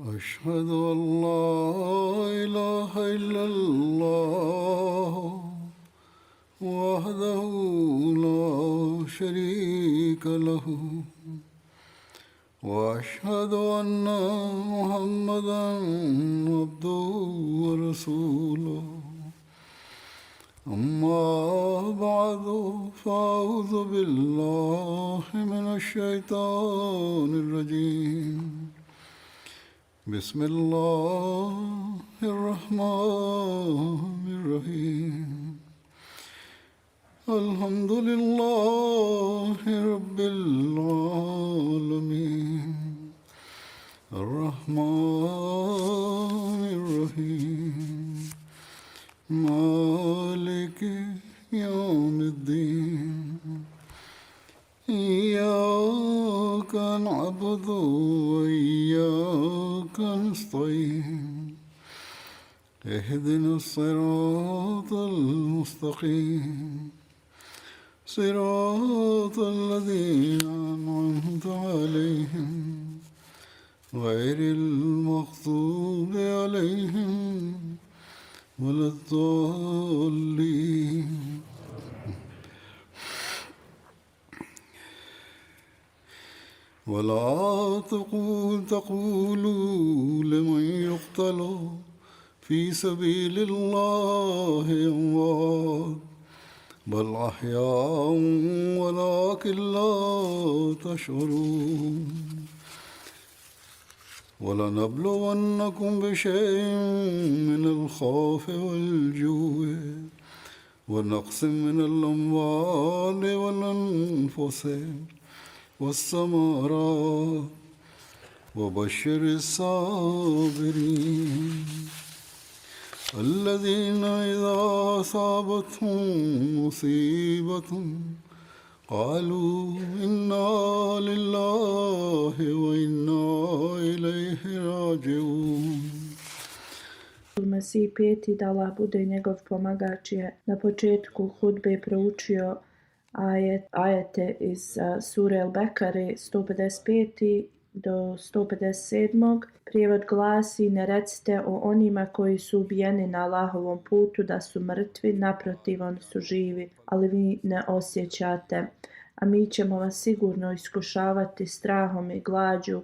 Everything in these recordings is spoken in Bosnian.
أشهد أن لا إله إلا الله وحده لا شريك له وأشهد أن محمدا عبده ورسوله أما بعد فأعوذ بالله من الشيطان الرجيم بسم الله الرحمن الرحيم الحمد لله رب العالمين الرحمن الرحيم مالك يوم الدين إياك نعبد وإياك نستعين اهدنا الصراط المستقيم صراط الذين أنعمت عليهم غير المغضوب عليهم ولا الضالين ولا تقولوا لمن يقتل في سبيل الله أموات بل أحياء ولكن لا تشعرون ولنبلونكم بشيء من الخوف والجوع ونقص من الأموال والأنفس والثمرات وبشر الصابرين الذين إذا أصابتهم مصيبة قالوا إنا لله وإنا إليه راجعون. Mesih peti, da Allah bude njegov pomagač, je na početku hudbe proučio ajete iz sure El-Bekare 155. do 157. Prijevod glasi: ne recite o onima koji su ubijeni na Allahovom putu da su mrtvi, naprotiv oni su živi, ali vi ne osjećate. A mi ćemo vas sigurno iskušavati strahom i glađu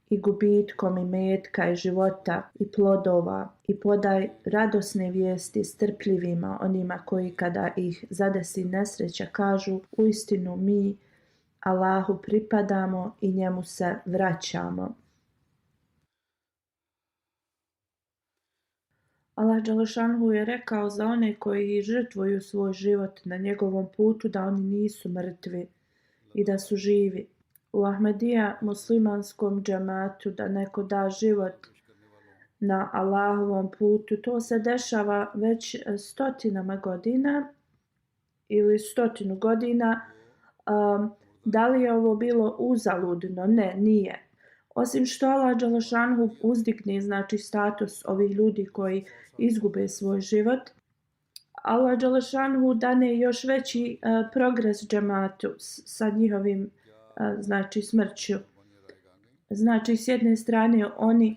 i gubitkom imetka i života i plodova, i podaj radosne vijesti strpljivima, onima koji kada ih zadesi nesreća kažu: uistinu mi Allahu pripadamo i njemu se vraćamo. Allah dželešanhu je rekao za one koji žrtvuju svoj život na njegovom putu da oni nisu mrtvi i da su živi. U Ahmedija muslimanskom džematu da neko da život na Allahovom putu, to se dešava već stotinama godina ili 100 godina. Da li je ovo bilo uzaludno? Ne, nije. Osim što Allah dželešanhu uzdigne, znači, status ovih ljudi koji izgube svoj život, Allah dželešanhu dane još veći progres džematu sa njihovim znači smrću. Znači, s jedne strane oni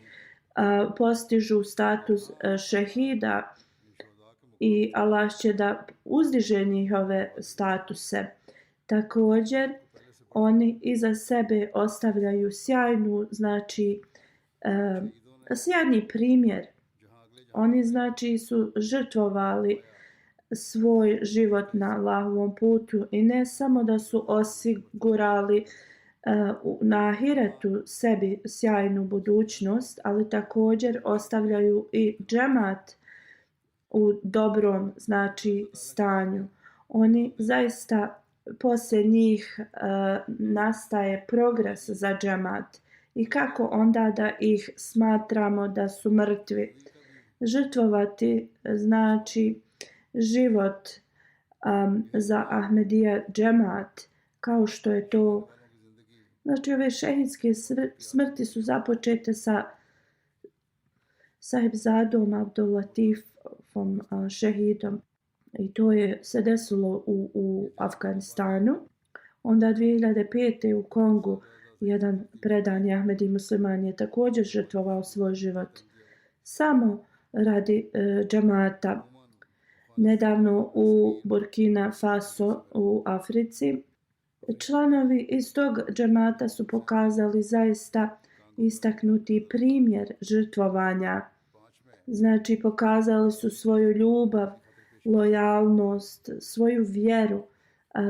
postižu status šehida i Allah će da uzdiže njihove statuse. Također oni iza sebe ostavljaju sjajnu, znači sjajni primjer. Oni znači su žrtvovali svoj život na Allahovom putu i ne samo da su osigurali na ahiretu sebi sjajnu budućnost, ali također ostavljaju i džemat u dobrom, znači, stanju. Oni zaista, poslije njih nastaje progres za džemat. I kako onda da ih smatramo da su mrtvi? Žrtvovati znači život za Ahmedija džemat, kao što je to, znači, ove šehidske smrti su započete sa Sahibzadom Abdulatifom šehidom, i to je se desilo u Afganistanu. Onda 2005. u Kongu Jedan predani Ahmedi musliman je također žrtvovao svoj život samo radi džamata. Nedavno u Burkina Faso u Africi članovi iz tog džamata su pokazali zaista istaknuti primjer žrtvovanja. Znači pokazali su svoju ljubav, lojalnost, svoju vjeru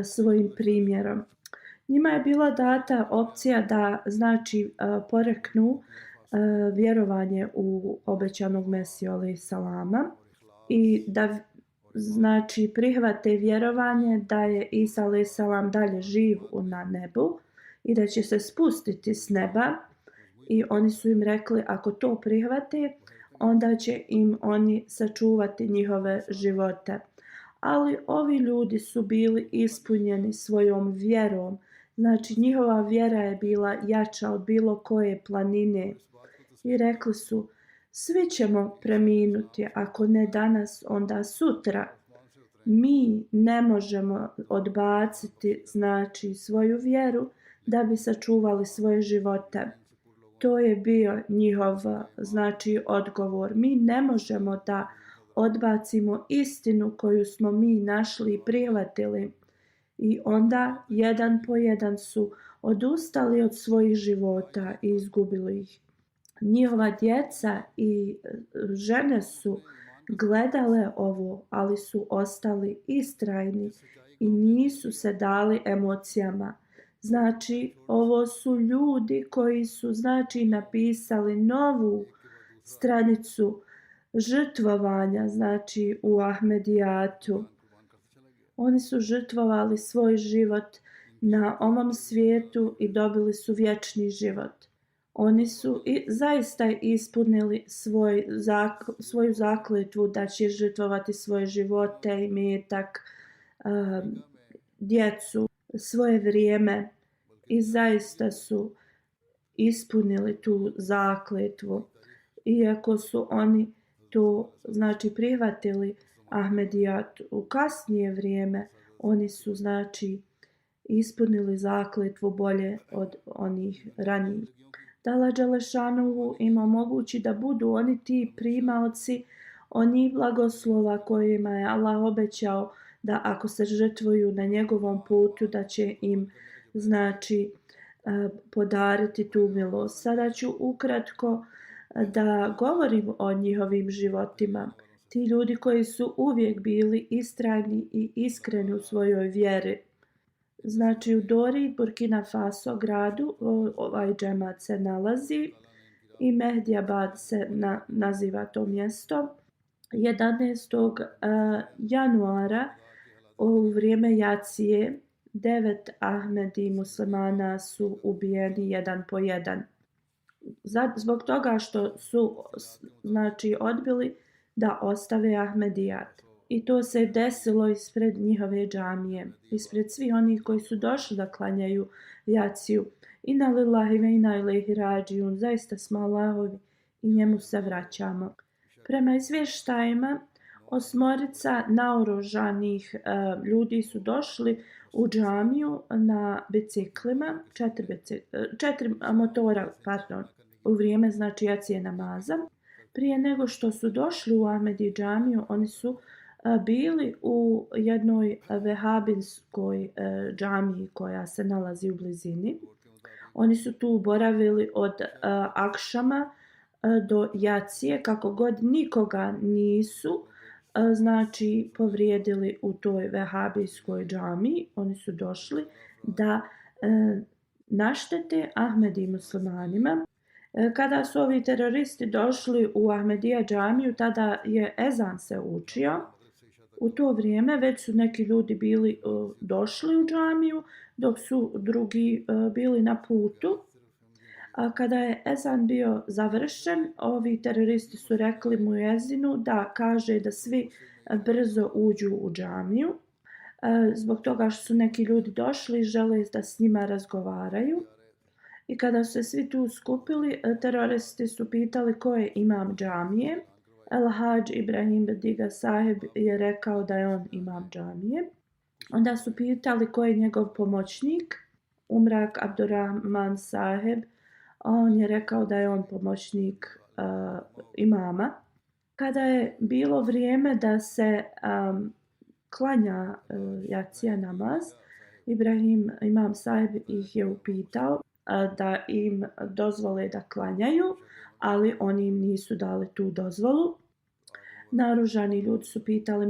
svojim primjerom. Njima je bila data opcija da znači poreknu vjerovanje u obećanog Mesiju alejhi salama i da znači prihvate vjerovanje da je Isa alejhi salam dalje živ na nebu i da će se spustiti s neba, i oni su im rekli ako to prihvate onda će im oni sačuvati njihove živote. Ali ovi ljudi su bili ispunjeni svojom vjerom. Znači njihova vjera je bila jača od bilo koje planine. I rekli su, svi ćemo preminuti, ako ne danas, onda sutra. Mi ne možemo odbaciti znači svoju vjeru da bi sačuvali svoje živote. To je bio njihov znači odgovor. Mi ne možemo da odbacimo istinu koju smo mi našli i prihvatili. I onda jedan po jedan su odustali od svojih života i izgubili ih. Njihova djeca i žene su gledale ovo, ali su ostali istrajni i nisu se dali emocijama. Znači, ovo su ljudi koji su znači napisali novu stranicu žrtvovanja, znači u Ahmedijatu. Oni su žrtvovali svoj život na ovom svijetu i dobili su vječni život. Oni su zaista ispunili svoju zakletvu da će žrtvovati svoje živote, imetak, djecu, svoje vrijeme, i zaista su ispunili tu zakletvu. Iako su oni to znači prihvatili Ahmedijat u kasnije vrijeme, oni su znači ispunili zakletvu bolje od onih ranijih. Da Allah dželešanuhu im omogući da budu oni ti primaoci onih blagoslova kojima je Allah obećao da ako se žrtvuju na njegovom putu da će im znači podariti tu milost. Sada ću ukratko da govorim o njihovim životima. Ti ljudi koji su uvijek bili istrajni i iskreni u svojoj vjeri. Znači u Dori, Burkina Faso gradu, ovaj džemat se nalazi i Mehdiabad se naziva to mjesto. 11. januara u vrijeme jacije 9 Ahmedi muslimana su ubijeni jedan po jedan. Zbog toga što su znači odbili da ostave Ahmedijat. I to se desilo ispred njihove džamije, ispred svih onih koji su došli da klanjaju jaciju. Inna lillahi ve inna ilaihi rađiun, zaista smo Allahovi i njemu se vraćamo. Prema izvještajima, 8 naoružanih ljudi su došli u džamiju na biciklima, 4 motora, u vrijeme znači jacije namaza. Prije nego što su došli u Ahmedi džamiju, oni su bili u jednoj vehabinskoj džamiji koja se nalazi u blizini. Oni su tu boravili od akšama do jacije, kako god nikoga nisu znači povrijedili u toj vehabijskoj džamiji. Oni su došli da naštete Ahmedi muslimanima. Kada su ovi teroristi došli u Ahmedija džamiju, tada je ezan se učio. U to vrijeme već su neki ljudi bili došli u džamiju, dok su drugi bili na putu. A kada je ezan bio završen, ovi teroristi su rekli muezinu da kaže da svi brzo uđu u džamiju. Zbog toga što su neki ljudi došli i žele da s njima razgovaraju. I kada su se svi tu skupili, teroristi su pitali ko je imam džamije. El-Hadž Ibrahim Bediga Sahib je rekao da je on imam džamije. Onda su pitali ko je njegov pomoćnik. Umrak Abdurrahman Saheb, on je rekao da je on pomoćnik imama. Kada je bilo vrijeme da se klanja jacija namaz, imam Saheb ih je upitao da im dozvole da klanjaju, ali oni im nisu dali tu dozvolu. Naoružani ljudi su pitali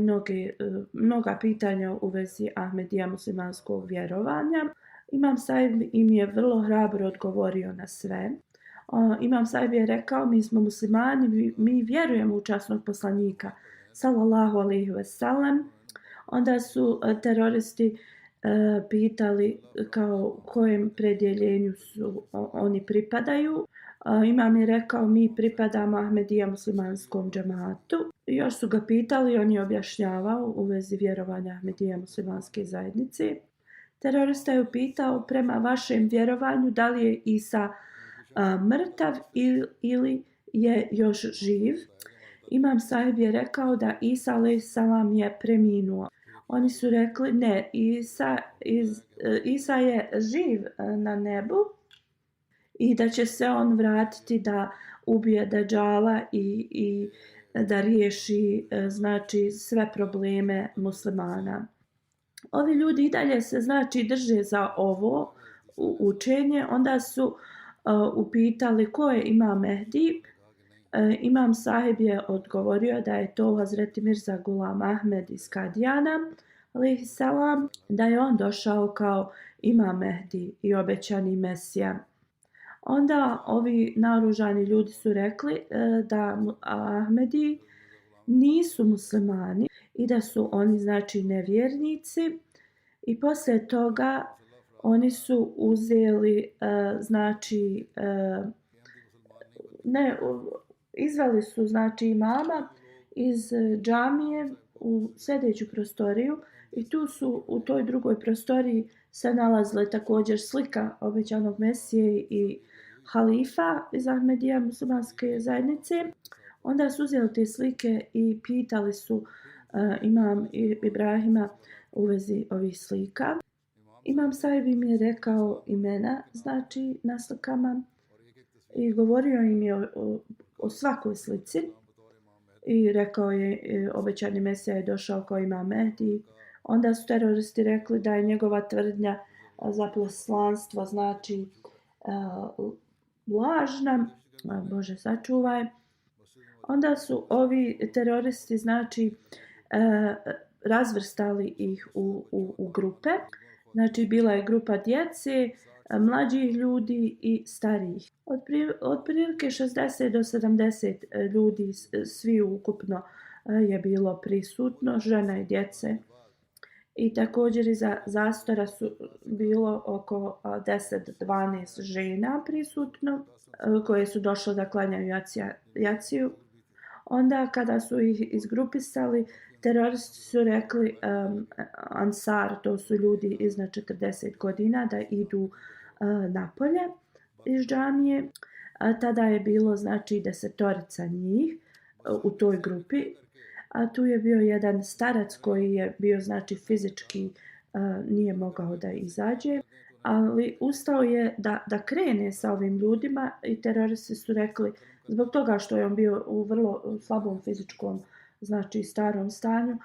mnoga pitanja u vezi Ahmedija muslimanskog vjerovanja. Imam Saheb im je vrlo hrabro odgovorio na sve. Imam Saheb je rekao, mi smo muslimani, mi vjerujemo u časnog poslanika, sallallahu alejhi ve sellem. Onda su teroristi pitali kao kojem predjeljenju su oni pripadaju. Imam je rekao, mi pripadamo Ahmedija muslimanskom džematu. Još su ga pitali, on je objašnjavao u vezi vjerovanja Ahmedija muslimanske zajednice. Terorista je upitao, prema vašem vjerovanju, da li je Isa mrtav ili je još živ. Imam Saheb je rekao da Isa a.s. je preminuo. Oni su rekli, ne, Isa je živ na nebu i da će se on vratiti da ubije Dajjala i da riješi znači sve probleme muslimana. Ovi ljudi i dalje se znači drže za ovo učenje. Onda su upitali ko je Imam Mehdi. Imam Saheb je odgovorio da je to Hazreti Mirza Gulam Ahmed iz Kadijana, alejhiselam, da je on došao kao Imam Mehdi i obećani Mesija. Onda ovi naoružani ljudi su rekli da Ahmedi nisu muslimani i da su oni znači nevjernici, i poslije toga oni su uzeli znači izveli su znači imama iz džamije u sljedeću prostoriju i tu su u toj drugoj prostoriji se nalazile također slika obećanog Mesije i halifa iz Ahmedija muslimanske zajednice. Onda su uzeli te slike i pitali su imam Ibrahima u vezi ovih slika. Imam Saheb im je rekao imena znači na slikama i govorio im je o svakoj slici i rekao je obećani Mesija je došao kao Imam Mehdi. Onda su teroristi rekli da je njegova tvrdnja za poslanstvo znači lažna, Bože sačuvaj. Onda su ovi teroristi znači razvrstali ih u grupe. Znači bila je grupa djece, mlađih ljudi i starijih. Otprilike 60 do 70 ljudi, svi ukupno je bilo prisutno, žena i djece. I također iza zastora su bilo oko 10-12 žena prisutno koje su došle da klanjaju jaciju. Onda kada su ih izgrupisali, teroristi su rekli Ansar, to su ljudi iznad 40 godina, da idu napolje iz džamije. Tada je bilo znači 10 njih u toj grupi. A tu je bio jedan starac koji je bio znači fizički nije mogao da izađe, ali ustao je da krene sa ovim ljudima i teroristi su rekli zbog toga što je on bio u vrlo slabom fizičkom znači starom stanju,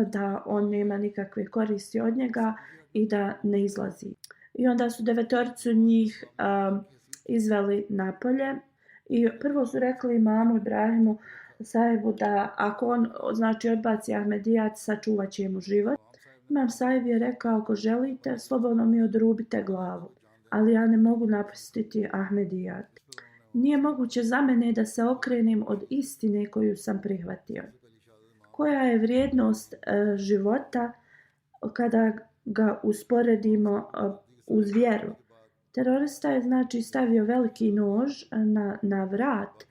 da on nema nikakve koristi od njega i da ne izlazi. I onda su 9 njih izveli napolje i prvo su rekli imamu Ibrahimu Sahebu da ako on znači odbaci Ahmedijat, sačuvat će mu život. Imam Saheb je rekao, ako želite, slobodno mi odrubite glavu, ali ja ne mogu napustiti Ahmedijat. Nije moguće za mene da se okrenem od istine koju sam prihvatio. Koja je vrijednost života kada ga usporedimo uz vjeru? Terorista je znači stavio veliki nož na vrat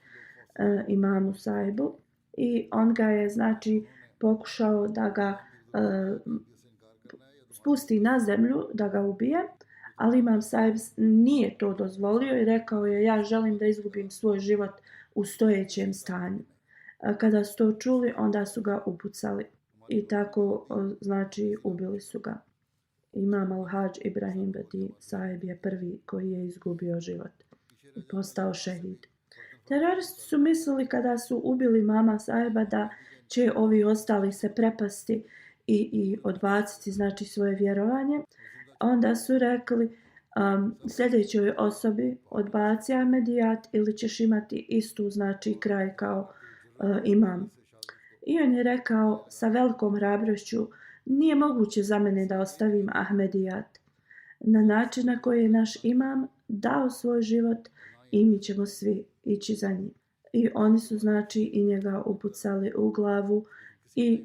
imamu Sahebu i on ga je znači pokušao da ga spusti na zemlju, da ga ubije, ali Imam Saheb nije to dozvolio i rekao je ja želim da izgubim svoj život u stojećem stanju. Kada su to čuli, onda su ga upucali i tako znači ubili su ga. Imam Al-Hadž Ibrahim Badi Sahib je prvi koji je izgubio život i postao šehid. Teroristi su mislili kada su ubili mama Sahiba da će ovi ostali se prepasti i odbaciti znači svoje vjerovanje. Onda su rekli sljedećoj osobi odbaci Ahmedijat ili ćeš imati istu znači kraj kao imam. I on je rekao sa velikom hrabrošću nije moguće za mene da ostavim Ahmedijat na način na koji je naš imam dao svoj život i mi ćemo svi ići za njim. I oni su znači i njega upucali u glavu i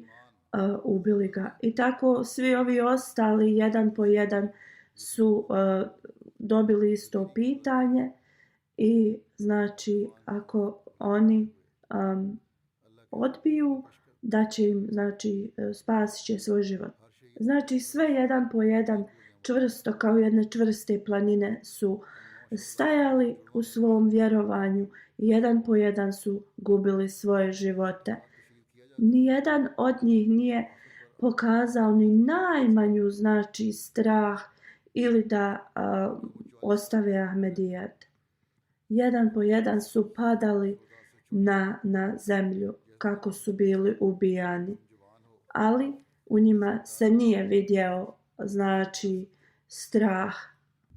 ubili ga. I tako svi ovi ostali jedan po jedan su dobili isto pitanje i znači ako oni odbiju da će im znači spasit će svoj život. Znači sve jedan po jedan čvrsto kao jedne čvrste planine su stajali u svom vjerovanju i jedan po jedan su gubili svoje živote. Nijedan od njih nije pokazao ni najmanju znači strah ili da ostave Ahmedijat. Jedan po jedan su padali na zemlju kako su bili ubijani. Ali u njima se nije vidio znači strah.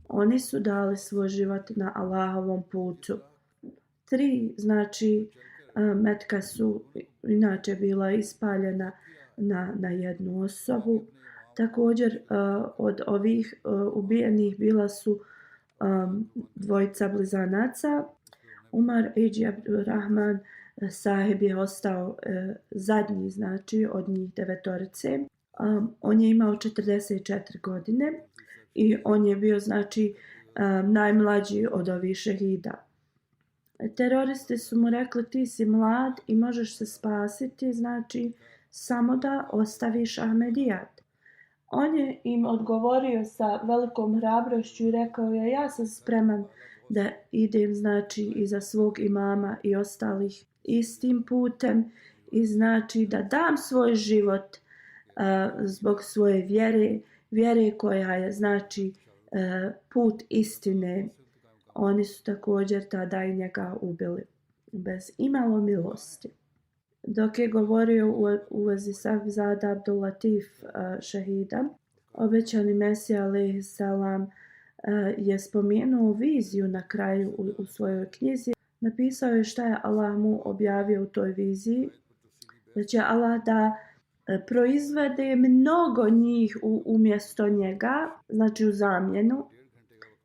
Oni su dali svoj život na Allahovom putu. 3 znači metka su inače bila ispaljena na jednu osobu. Također od ovih ubijenih bila su 2 blizanaca. Umar Eđi Abdurrahman Sahib je ostao zadnji znači od njih 9. On je imao 44 godine i on je bio znači najmlađi od ovih šehida. Teroristi su mu rekli ti si mlad i možeš se spasiti, znači samo da ostaviš Ahmedijat. On je im odgovorio sa velikom hrabrošću i rekao je ja sam spreman da idem znači iza svog imama i ostalih istim putem i znači da dam svoj život zbog svoje vjere koja je znači put istine. Oni su također tada i njega ubili bez imalo milosti. Dok je govorio u vezi Sahibzada Abdul Latif šehida, obećani Mesija alejhi selam je spomenuo viziju na kraju u svojoj knjizi. Napisao je šta je Allah mu objavio u toj viziji, da će Allah da proizvede mnogo njih umjesto njega, znači u zamjenu.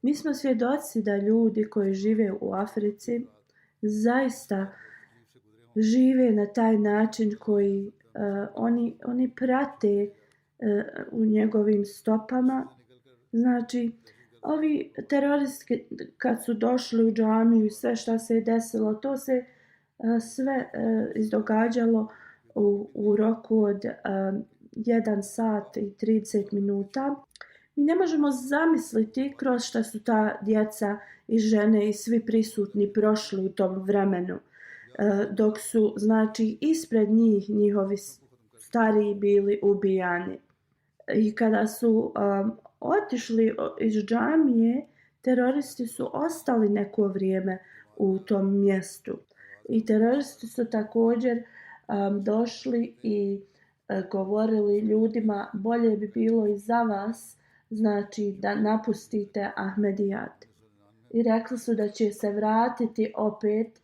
Mi smo svjedoci da ljudi koji žive u Africi zaista žive na taj način koji oni prate u njegovim stopama. Znači, ovi teroristi kad su došli u džamiju i sve šta se je desilo, to se sve izdogađalo u roku od 1 sat i 30 minuta. Mi ne možemo zamisliti kroz šta su ta djeca i žene i svi prisutni prošli u tom vremenu. Dok su znači ispred njih njihovi stariji bili ubijani. I kada su otišli iz džamije, teroristi su ostali neko vrijeme u tom mjestu. I teroristi su također došli i govorili ljudima bolje bi bilo i za vas znači da napustite Ahmedijat. I rekli su da će se vratiti opet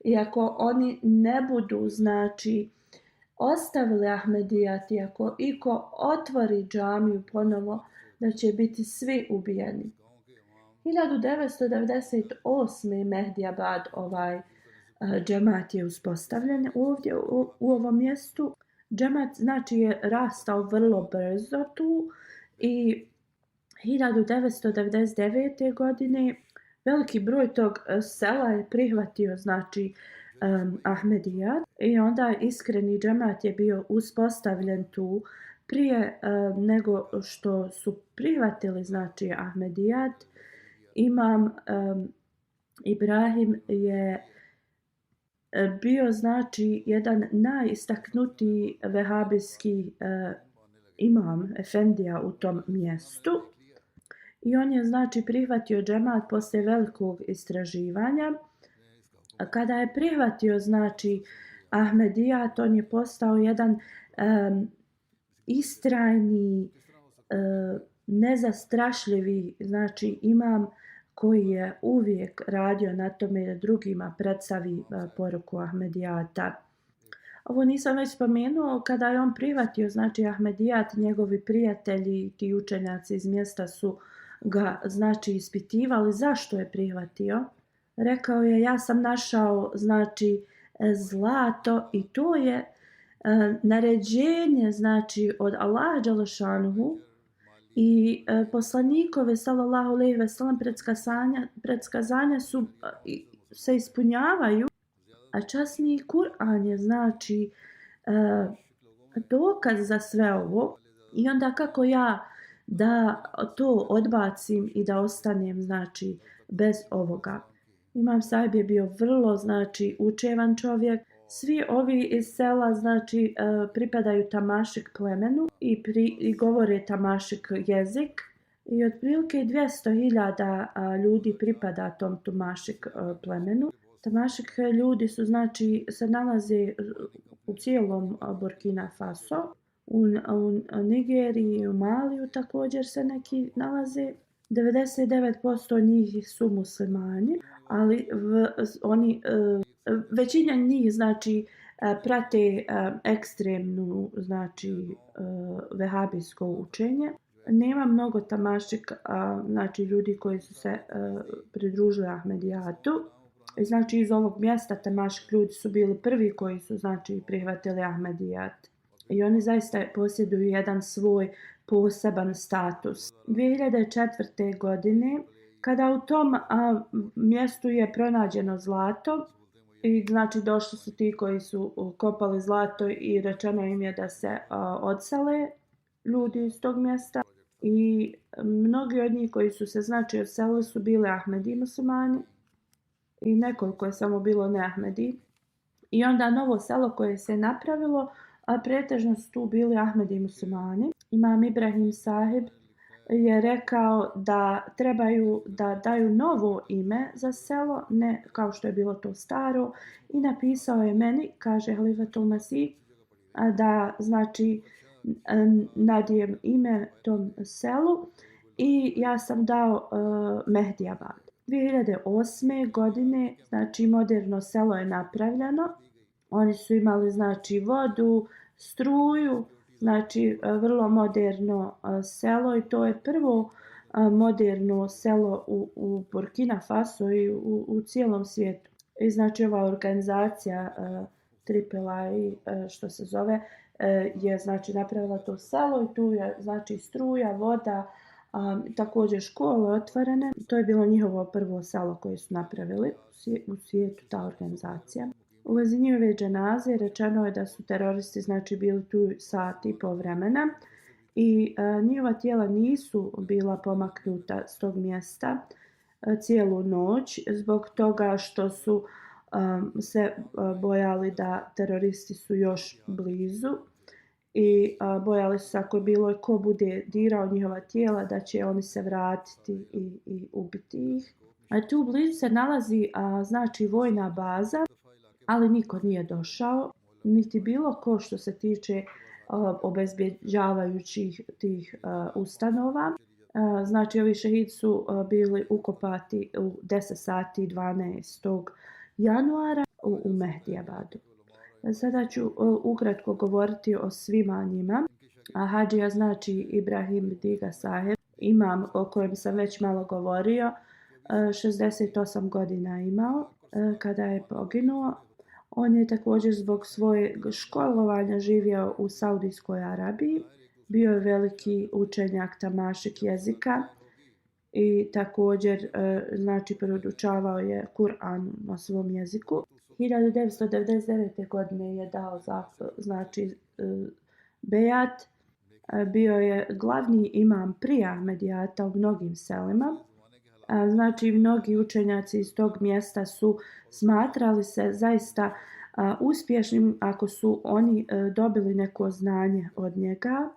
i ako oni ne budu znači ostavili Ahmedijat i ako iko otvori džamiju ponovo da će biti svi ubijeni. 1998. Mehdijabad džemat je uspostavljen ovdje u ovom mjestu. Džemat znači je rastao vrlo brzo tu i 1999. godine veliki broj tog sela je prihvatio znači Ahmedijat i onda iskreni džemat je bio uspostavljen tu prije nego što su prihvatili znači Ahmedijat. Imam Ibrahim je bio znači jedan najistaknutiji vehabijski imam Efendija u tom mjestu. I on je znači prihvatio džemat poslije velikog istraživanja. Kada je prihvatio znači Ahmedijat, on je postao jedan istrajni, nezastrašljivi znači imam koji je uvijek radio na tome da drugima predstavi poruku Ahmedijata. Ovo nisam već spomenuo, kada je on prihvatio znači Ahmedijat, njegovi prijatelji i ti učenjaci iz mjesta su ga znači ispitivali zašto je prihvatio. Rekao je, ja sam našao znači zlato i to je naređenje znači od Allaha dželešanuhu i poslanikove sallallahu alejhi ve sellem predskazanja su se ispunjavaju, a časni Kur'an je znači dokaz za sve ovo. I onda kako ja da to odbacim i da ostanem znači bez ovoga. Imam Sahib je bio vrlo znači učevan čovjek. Svi ovi iz sela znači pripadaju tamašik plemenu i govore tamašik jezik. I otprilike 200.000 ljudi pripada tom tamašik plemenu. Tamašik ljudi su znači se nalaze u cijelom Burkina Faso. U Nigeriji i u Maliju također se neki nalaze. 99% njih su muslimani, ali većina njih znači prate ekstremnu znači vehabijsko učenje. Nema mnogo tamašik znači ljudi koji su se pridružili Ahmedijatu. I znači iz ovog mjesta tamašik ljudi su bili prvi koji su znači prihvatili Ahmedijat. I oni zaista posjeduju jedan svoj poseban status. 2004. godine, kada u tom mjestu je pronađeno zlato, i znači došli su ti koji su kopali zlato i rečeno im je da se odsele ljudi iz tog mjesta. I mnogi od njih koji su se znači odselili su bili Ahmedi muslimani i nekoliko je samo bilo ne Ahmedi. I onda novo selo koje se napravilo, a pretežno su tu bili Ahmedi muslimani. Imam Ibrahim Sahib je rekao da trebaju da daju novo ime za selo, ne kao što je bilo to staro, i napisao je meni, kaže Halifatul Masih, da znači nadijem ime tom selu i ja sam dao Mehdiabad. 2008. godine znači moderno selo je napravljeno. Oni su imali znači vodu, struju, znači vrlo moderno selo i to je prvo moderno selo u Burkina Faso i u cijelom svijetu. I znači ova organizacija AAA što se zove je znači napravila to selo i tu je znači struja, voda, također škole otvorene. To je bilo njihovo prvo selo koje su napravili u svijetu, ta organizacija. U vezi njihove dženaze rečeno je da su teroristi znači bili tu sat i pol vremena i njihova tijela nisu bila pomaknuta s tog mjesta cijelu noć zbog toga što su se bojali da teroristi su još blizu i bojali su ako je bilo ko bude dirao njihova tijela da će oni se vratiti i ubiti ih. A tu blizu se nalazi znači vojna baza, ali niko nije došao, niti bilo ko što se tiče obezbjeđavajućih tih ustanova. Znači ovi šehidi su bili ukopati u 10 sati 12. januara u Mehdiabadu. Sada ću ukratko govoriti o svima njima. Hadžija znači Ibrahim Diga Sahib, imam o kojem sam već malo govorio, 68 godina imao kada je poginuo. On je također zbog svojeg školovanja živio u Saudijskoj Arabiji. Bio je veliki učenjak tamašik jezika i također znači podučavao je Kur'an na svom jeziku. 1999. godine je dao znači bejat. Bio je glavni imam prije Ahmedijata u mnogim selima. Znači mnogi učenjaci iz tog mjesta su smatrali se zaista uspješnim ako su oni dobili neko znanje od njega.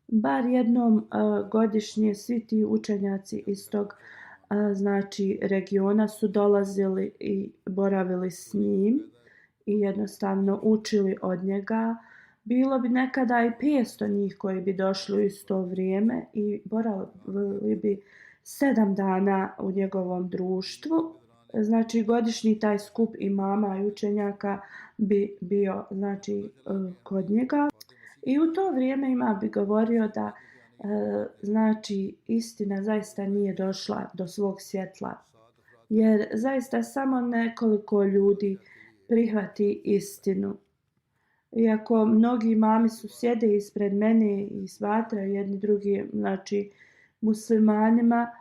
bar jednom godišnje svi ti učenjaci iz tog znači regiona su dolazili i boravili s njim i jednostavno učili od njega. Bilo bi nekada i 500 njih koji bi došli u isto vrijeme i boravili bi 7 dana u njegovom društvu. Znači godišnji taj skup imama i učenjaka bi bio znači kod njega. I u to vrijeme ima bi govorio da znači istina zaista nije došla do svog svjetla. Jer zaista samo nekoliko ljudi prihvati istinu. Iako mnogi imami su sjede ispred mene i smatraju jedni drugi znači muslimanima,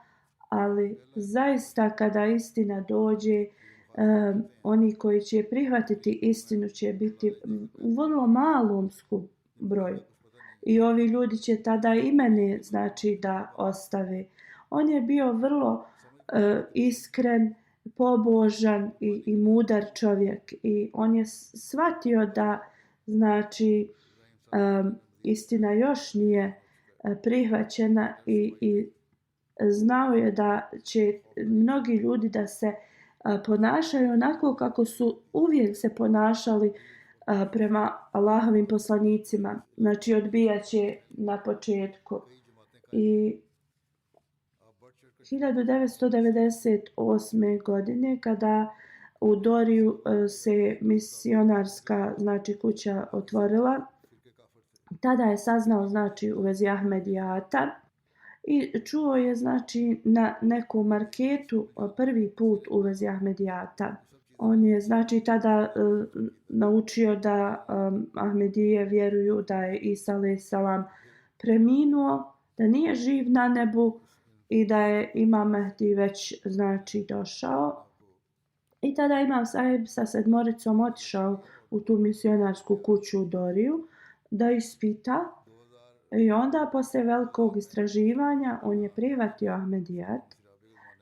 ali zaista kada istina dođe, oni koji će prihvatiti istinu će biti u vrlo malom broju. I ovi ljudi će tada i mene znači da ostave. On je bio vrlo iskren, pobožan i mudar čovjek i on je shvatio da znači istina još nije prihvaćena i znao je da će mnogi ljudi da se ponašaju onako kako su uvijek se ponašali prema Allahovim poslanicima. Znači odbijat će na početku. I 1998. godine kada u Doriju se misionarska znači kuća otvorila, tada je saznao znači u vezi Ahmedijata i čuo je znači na neku marketu prvi put u vezi Ahmedijata. On je znači tada naučio da Ahmedije vjeruju da je Isa a.s. preminuo, da nije živ na nebu i da je Imam Mehdi već znači došao. I tada Imam Sahib sa 7 otišao u tu misionarsku kuću u Doriju da ispita. I onda poslije velikog istraživanja on je prihvatio Ahmedijat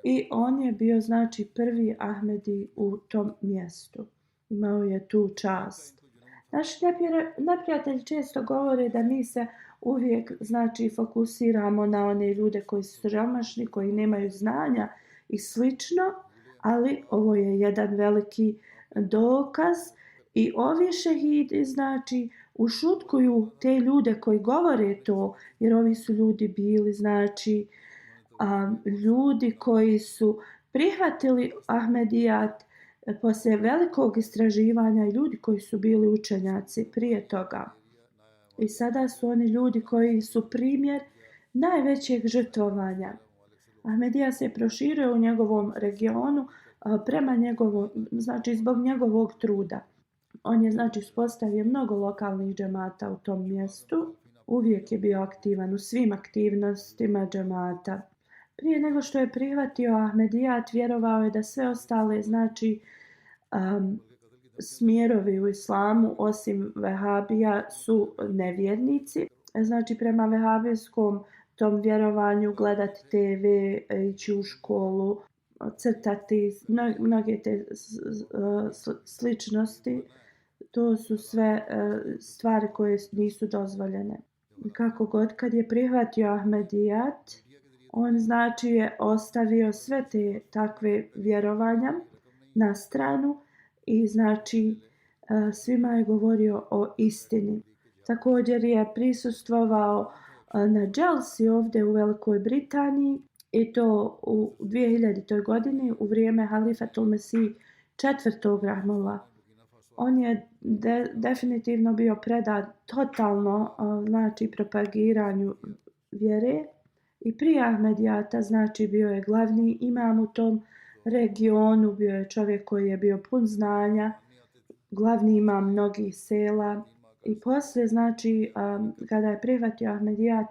i on je bio znači prvi Ahmedi u tom mjestu. Imao je tu čast. Naši neprijatelji često govore da mi se uvijek znači fokusiramo na one ljude koji su siromašni, koji nemaju znanja i slično, ali ovo je jedan veliki dokaz i ovi šehidi znači ušutkuju te ljude koji govore to, jer ovi su ljudi bili znači ljudi koji su prihvatili Ahmedijat poslije velikog istraživanja i ljudi koji su bili učenjaci prije toga. I sada su oni ljudi koji su primjer najvećeg žrtvovanja. Ahmedija se proširio u njegovom regionu prema njegovom, znači zbog njegovog truda. On je znači uspostavio mnogo lokalnih džemata u tom mjestu. Uvijek je bio aktivan u svim aktivnostima džemata. Prije nego što je prihvatio Ahmedijat, vjerovao je da sve ostale znači smjerovi u islamu osim vehabija su nevjernici. Znači prema vehabijskom tom vjerovanju gledati TV, ići u školu, crtati, mnoge te sličnosti, to su sve stvari koje nisu dozvoljene. Kako god, kad je prihvatio Ahmedijat, on znači je ostavio sve te takve vjerovanja na stranu i znači svima je govorio o istini. Također je prisustvovao na dželsi ovdje u Velikoj Britaniji i to u 2000. godini u vrijeme Halifatul Mesih IV. Rahmullah. On je definitivno bio predan totalno znači propagiranju vjere i prije Ahmedijata znači bio je glavni imam u tom regionu, bio je čovjek koji je bio pun znanja, glavni imam mnogih sela i poslije znači kada je prihvatio Ahmedijat,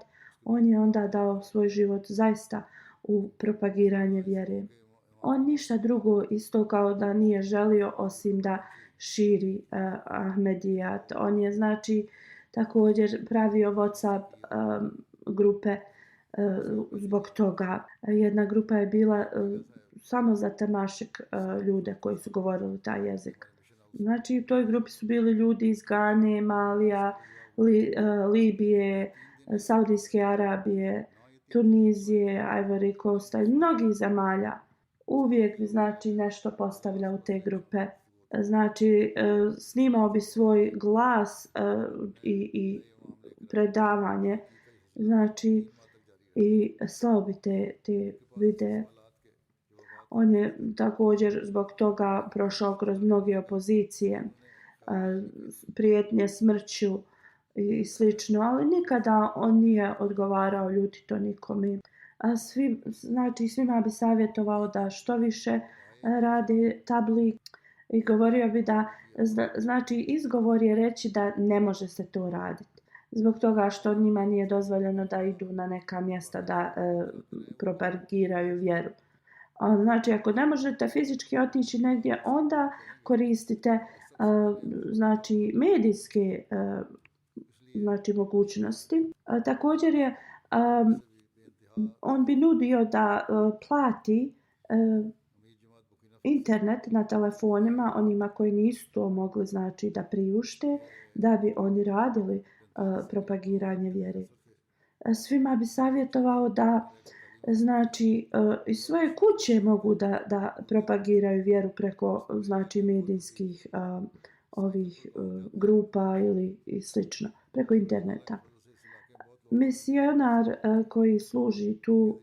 on je onda dao svoj život zaista u propagiranje vjere. On ništa drugo isto kao da nije želio osim da širi Ahmedijat. On je znači također pravio WhatsApp grupe zbog toga. Jedna grupa je bila samo za temašik ljude koji su govorili taj jezik. Znači u toj grupi su bili ljudi iz Gane, Malija, Libije, Saudijske Arabije, Tunizije, Ivory Coasta i mnogih zemalja. Uvijek bi znači nešto postavljao u te grupe. Znači snimao bi svoj glas i predavanje, znači i slao bi te videe. On je također zbog toga prošao kroz mnoge opozicije, prijetnje smrću i slično, ali nikada on nije odgovarao ljutito nikome. A svima bi savjetovao da što više radi tablik i govorio bi da, znači izgovor je reći da ne može se to raditi. Zbog toga što njima nije dozvoljeno da idu na neka mjesta da propagiraju vjeru. Znači, ako ne možete fizički otići negdje, onda koristite znači medijske znači mogućnosti. Također je on bi nudio da plati internet na telefonima onima koji nisu to mogli znači da priušte, da bi oni radili propagiranje vjere. Svima bi savjetovao da znači iz svoje kuće mogu da propagiraju vjeru preko znači medijskih ovih grupa ili i slično, preko interneta. Misionar koji služi tu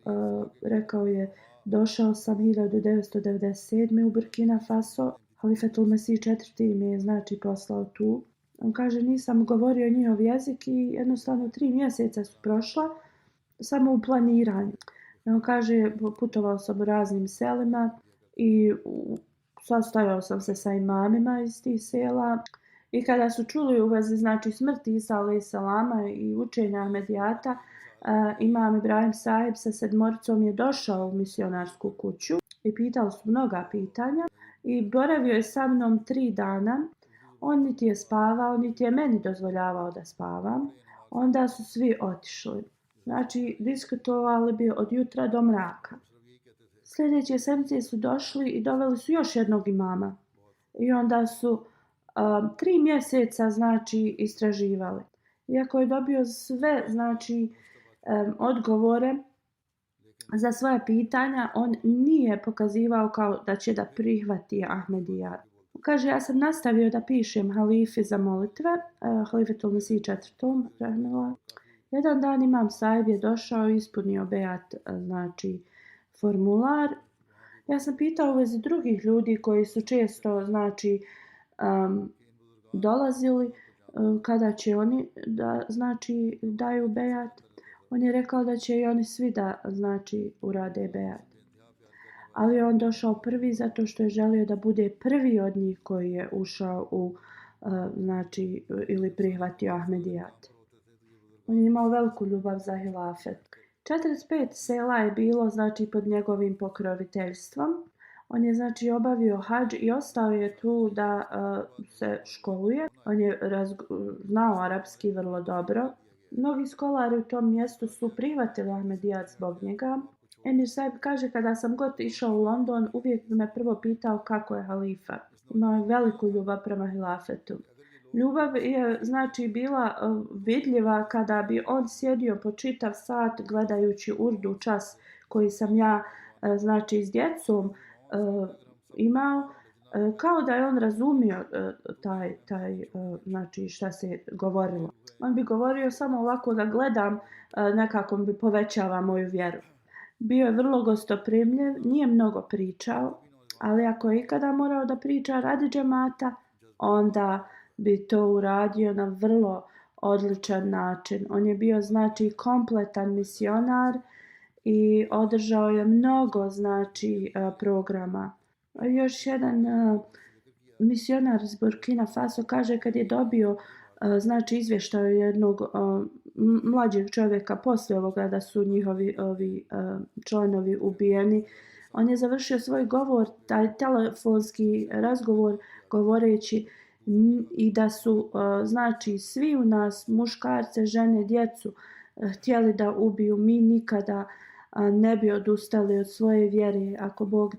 rekao je: došao sam 1997. u Burkina Faso, Halifetul Mesih IV. Me je znači poslao tu. On kaže: nisam govorio njihov jezik i jednostavno 3 mjeseca su prošla samo u planiranju. On kaže: putovao sam u raznim selima i sastajao sam se sa imamima iz tih sela i kada su čuli u vezi znači smrti Isa alejhi selama i učenja Ahmedijata, imam Ibrahim Sahib sa 7 je došao u misionarsku kuću i pitao su mnoga pitanja i boravio je sa mnom 3 dana. On niti je spavao, niti je meni dozvoljavao da spavam. Onda su svi otišli. Znači, diskutovali bi od jutra do mraka. Sljedeće sedmice su došli i doveli su još jednog imama. I onda su 3 mjeseca znači istraživali. Iako je dobio sve znači odgovore za svoje pitanja, on nije pokazivao kao da će da prihvati Ahmedijat. Kaže: ja sam nastavio da pišem halifi za molitve, Halifetul Mesih IV. Jedan dan imam Sahib je došao i ispunio bejat, znači formular. Ja sam pitao u vezi drugih ljudi koji su često znači dolazili, kada će oni da znači daju bejat. On je rekao da će i oni svi da znači urade bejat. Ali on došao prvi zato što je želio da bude prvi od njih koji je ušao u znači ili prihvatio Ahmedijat. On je imao veliku ljubav za hilafet. 45 sela je bilo znači pod njegovim pokroviteljstvom. On je znači obavio hadž i ostao je tu da se školuje. On je znao arapski vrlo dobro. Mnogi skolari u tom mjestu su prihvatili Ahmedijat zbog njega. Emir Sahib kaže: kada sam god išao u London, uvijek bi me prvo pitao kako je halifa. Imao je veliku ljubav prema hilafetu. Ljubav je znači bila vidljiva kada bi on sjedio po čitav sat gledajući urdu čas koji sam ja znači s djecom imao, kao da je on razumio taj znači šta se govorilo. On bi govorio samo ovako da gledam, nekako bi povećava moju vjeru. Bio je vrlo gostoprimljiv, nije mnogo pričao, ali ako je ikada morao da priča radi džemata, onda bi to uradio na vrlo odličan način. On je bio znači kompletan misionar i održao je mnogo znači programa. Još jedan misionar iz Burkina Faso kaže: kad je dobio znači izvještaj jednog mlađeg čovjeka poslije ovoga da su njihovi članovi ubijeni, on je završio svoj govor, taj telefonski razgovor, govoreći i da su znači svi u nas, muškarce, žene, djecu, htjeli da ubiju. Mi nikada ne bi odustali od svoje vjere ako Bog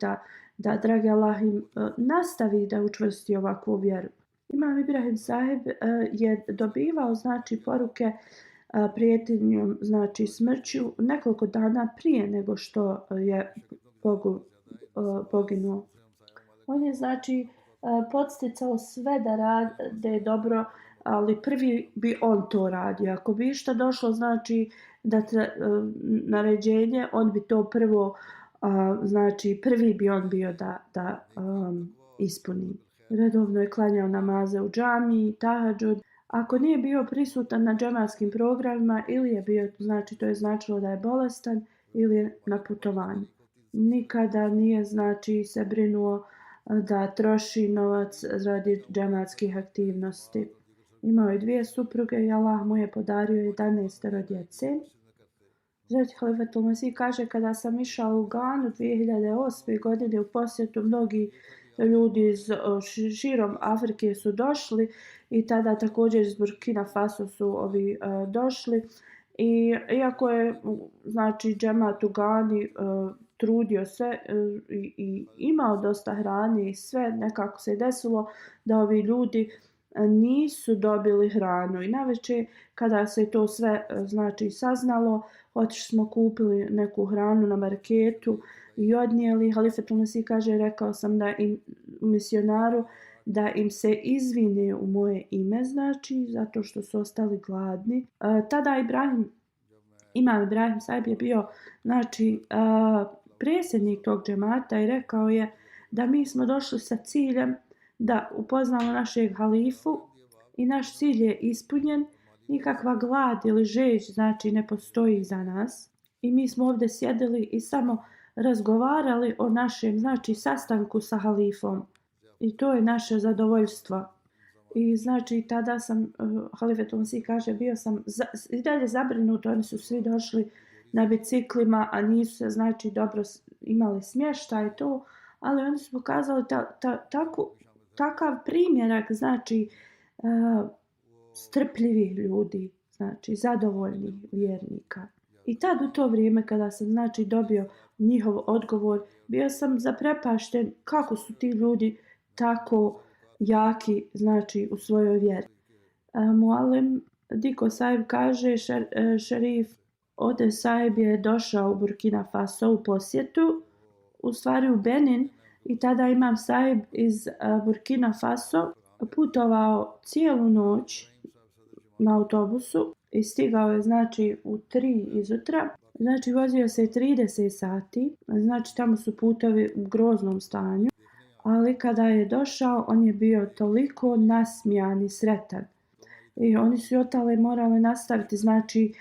da dragi Allah im nastavi da učvrsti ovakvu vjeru. Imam Ibrahim Sahib je dobivao znači poruke prijetinjom, znači smrću, nekoliko dana prije nego što je poginuo. On je znači podsticao sve da rade dobro, ali prvi bi on to radio. Ako bi išta došlo, znači naređenje, on bi to prvo, znači prvi bi on bio da ispuni. Redovno je klanjao namaze u džamiji, tahadžud. Ako nije bio prisutan na džematskim programima ili je bio, znači to je značilo da je bolestan ili je na putovanju. Nikada nije znači se brinuo da troši novac radi džematskih aktivnosti. Imao je 2 supruge i Allah mu je podario 11 djece. Znači, Halifatul Mesih kaže, kada sam išao u Ganu 2008. godine u posjetu, mnogi ljudi iz širom Afrike su došli i tada također iz Burkina Faso su došli. I iako je znači džemat u Gani trudio se i imao dosta hrane i sve, nekako se desilo da ovi ljudi nisu dobili hranu. I navečer kada se to sve znači saznalo, otišli smo kupili neku hranu na marketu i odnijeli. Halifatul Mesih kaže, rekao sam da im misionaru da im se izvine u moje ime, znači zato što su ostali gladni. Tada Imam Ibrahim Sahib je bio znači predsjednik tog džemata i rekao je da mi smo došli sa ciljem da upoznamo našeg halifu i naš cilj je ispunjen, nikakva glad ili žeđ znači ne postoji za nas i mi smo ovdje sjedili i samo razgovarali o našem znači sastanku sa halifom i to je naše zadovoljstvo. I znači tada sam, Halifatul Mesih kaže, bio sam i dalje zabrinut, oni su svi došli na biciklima, a nisu se znači dobro imali smještaj i to, ali oni su pokazali takav primjerak znači strpljivih ljudi, znači zadovoljnih vjernika. I tad u to vrijeme kada sam znači dobio njihov odgovor, bio sam zaprepašten kako su ti ljudi tako jaki znači u svojoj vjeri. Muallim Diko Sahib kaže, šerif Ode Sahib je došao u Burkina Faso u posjetu, u stvari u Benin, i tada Imam Sahib iz Burkina Faso putovao cijelu noć na autobusu i stigao je znači u 3 izutra. Znači vozio se 30 sati, znači tamo su putovi u groznom stanju, ali kada je došao on je bio toliko nasmijan i sretan. I oni su otale morali nastaviti znači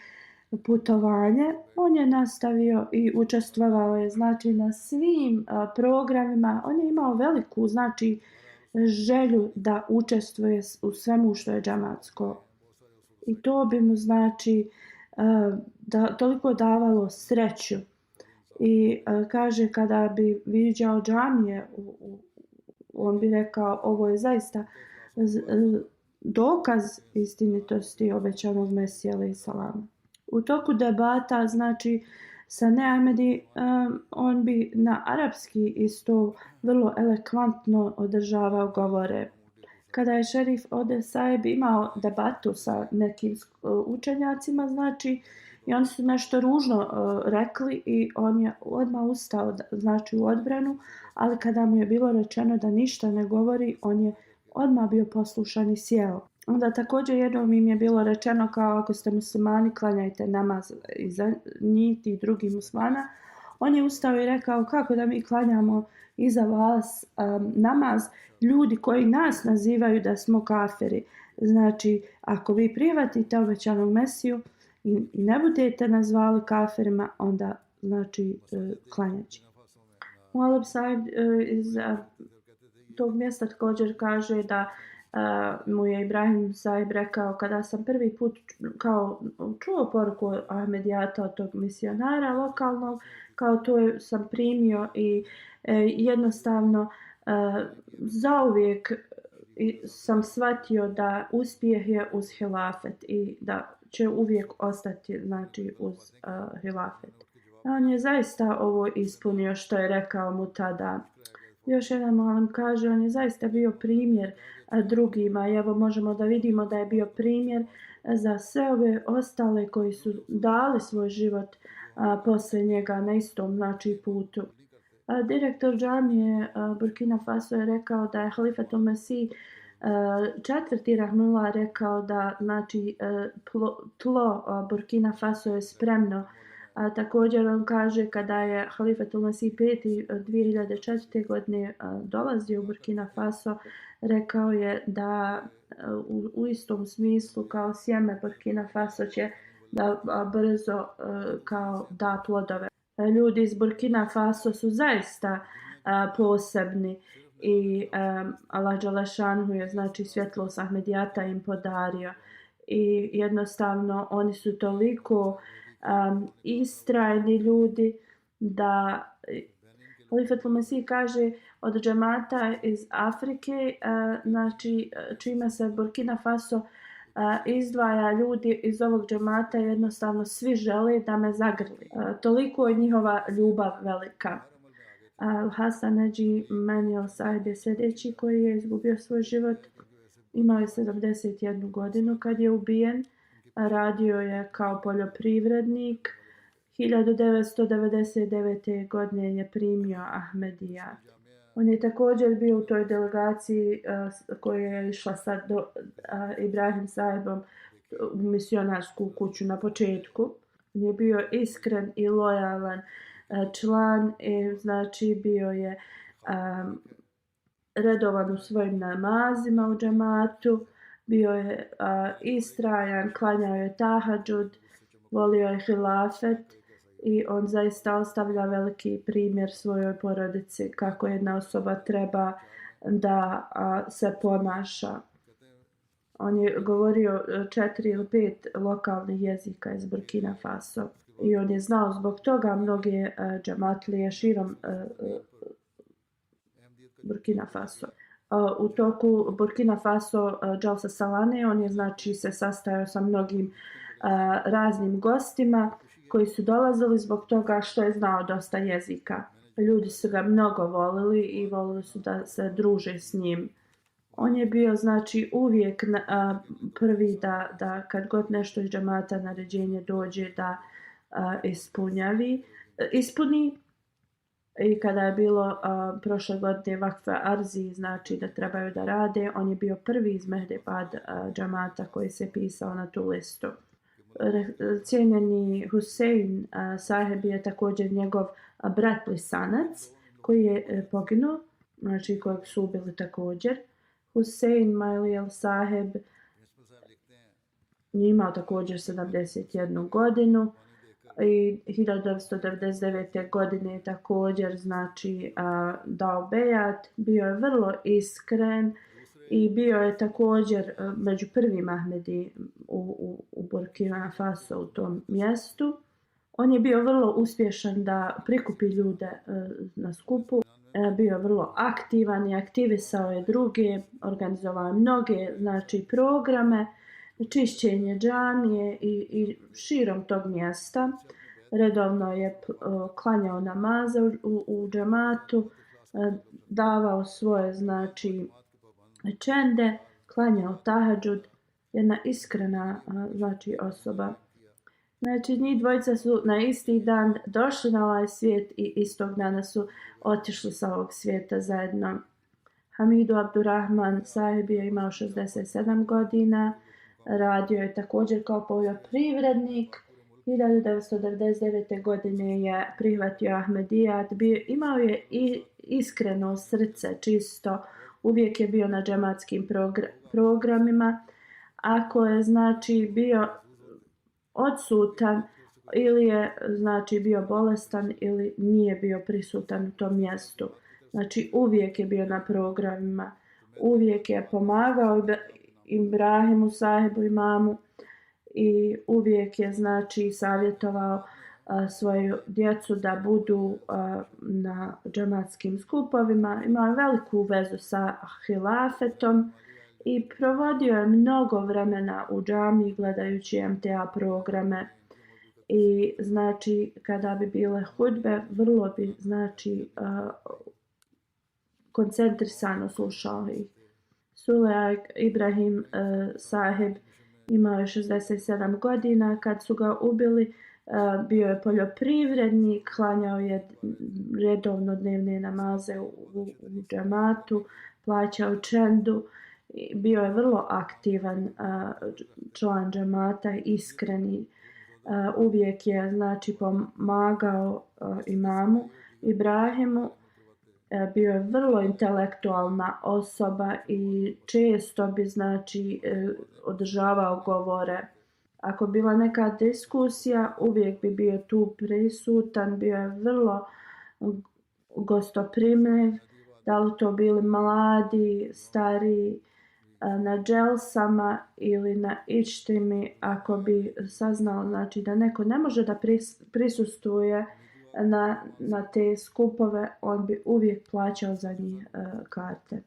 putovanje. On je nastavio i učestvovao je znači na svim programima. On je imao veliku znači želju da učestvuje u svemu što je džamatsko. I to bi mu znači toliko davalo sreću. I kaže kada bi viđao džamije, on bi rekao ovo je zaista dokaz istinitosti obećanog Mesija alejhi selam. U toku debata znači sa Neahmedi on bi na arapski isto vrlo elekvantno održavao govore. Kada je šerif Ode Sahib imao debatu sa nekim učenjacima, znači i oni su nešto ružno rekli i on je odmah ustao znači u odbranu, ali kada mu je bilo rečeno da ništa ne govori, on je odmah bio poslušan i sjeo. Onda također jednom im je bilo rečeno kao ako ste muslimani klanjajte namaz iza njih i drugih muslimana. On je ustao i rekao kako da mi klanjamo iza vas namaz, ljudi koji nas nazivaju da smo kafiri. Znači ako vi prihvatite obećanog Mesiju i ne budete nazvali kafirima, onda znači klanjaći. Muallim Sahib iz tog mjesta također kaže da mu je Ibrahim Sahib rekao kada sam prvi put kao čuo poruku Ahmedijata od tog misionara lokalnog, kao to sam primio i jednostavno zauvijek sam shvatio da uspjeh je uz hilafet i da će uvijek ostati znači uz hilafet. On je zaista ovo ispunio što je rekao mu tada. Još jedan malim kaže, on je zaista bio primjer drugima i evo možemo da vidimo da je bio primjer za sve ove ostale koji su dali svoj život posle njega na istom znači putu. Direktor džamije Burkina Faso je rekao da je Halifatul Mesih četvrti Rahmullah rekao da znači tlo Burkina Faso je spremno. Također on kaže kada je Halifatul Mesih peti 2004. godine dolazio u Burkina Faso, rekao je da u istom smislu kao sjeme Burkina Faso će da brzo kao da plodove. Ljudi iz Burkina Faso su zaista posebni i Allah Đelešanhu je znači svjetlost Ahmedijata im podario i jednostavno oni su toliko istrajni ljudi da Halifatul Mesih kaže od džemata iz Afrike, znači čime se Burkina Faso izdvaja ljudi iz ovog džemata, jednostavno svi žele da me zagrli. Toliko je njihova ljubav velika. Hasan Eđi Menil Sahib je sljedeći koji je izgubio svoj život. Imao je 71 godinu kad je ubijen. Radio je kao poljoprivrednik. 1999. godine je primio Ahmedijat. On je također bio u toj delegaciji koja je išla sa Ibrahim Sahibom u misionarsku kuću na početku. On je bio iskren i lojalan član i znači bio je redovan u svojim namazima u džematu, bio je istrajan, klanjao je tahadžud, volio je hilafet i on zaista ostavlja veliki primjer svojoj porodici kako jedna osoba treba da se ponaša. On je govorio 4 ili 5 lokalnih jezika iz Burkina Faso i on je znao zbog toga mnoge džematlije širom Burkina Faso. U toku Burkina Faso Jalsa Salane on je znači se sastajao sa mnogim raznim gostima koji su dolazili zbog toga što je znao dosta jezika. Ljudi su ga mnogo volili i volili su da se druže s njim. On je bio znači uvijek prvi da kad god nešto iz džamata naređenje dođe da ispuni. I kada je bilo prošle godine vakfe arzi, znači da trebaju da rade, on je bio prvi iz Mehdebad džamata koji se pisao na tu listu. Cijenjeni Husein Saheb je također njegov brat Lisanac koji je poginuo, znači kojeg su ubili također. Husein Mailiel Saheb je imao također 71 godinu i 1999. godine je također znači dao bejat, bio je vrlo iskren i bio je također među prvim Ahmedi u Burkina Faso u tom mjestu. On je bio vrlo uspješan da prikupi ljude na skupu, bio vrlo aktivan i aktivisao je druge, organizovao mnoge znači programe, čišćenje džamije i širom tog mjesta. Redovno je klanjao namaze u džamatu, davao svoje znači čende, klanjao tahadžud, jedna iskrena znači osoba. Znači njih dvojica su na isti dan došli na ovaj svijet i istog dana su otišli sa ovog svijeta zajedno. Hamidu Abdurrahman Sahib je imao 67 godina, radio je također kao poljoprivrednik. 1999. godine je prihvatio Ahmedijat, imao je i iskreno srce, čisto, uvijek je bio na džematskim programima. Ako je znači bio odsutan ili je znači bio bolestan ili nije bio prisutan u tom mjestu. Znači uvijek je bio na programima, uvijek je pomagao Ibrahimu Sahibu imamu i uvijek je znači savjetovao svoju djecu da budu na džematskim skupovima. Imao veliku vezu sa hilafetom i provodio je mnogo vremena u džamiji gledajući MTA programe. I znači kada bi bile hudbe, vrlo bi znači koncentrisano slušao ih. Sulejak Ibrahim Sahib imao je 67 godina. Kad su ga ubili, bio je poljoprivrednik, klanjao je redovno dnevne namaze u džematu, plaćao čendu. Bio je vrlo aktivan član džemata, iskreni. Uvijek je znači pomagao imamu Ibrahimu. Bio je vrlo intelektualna osoba i često bi znači održavao govore. Ako bila neka diskusija, uvijek bi bio tu prisutan, bio je vrlo gostoprimljiv, da li to bili mladi, stariji, na dželsama ili na ičtimi, ako bi saznao znači da neko ne može da prisustvuje na te skupove, on bi uvijek plaćao za njih karte.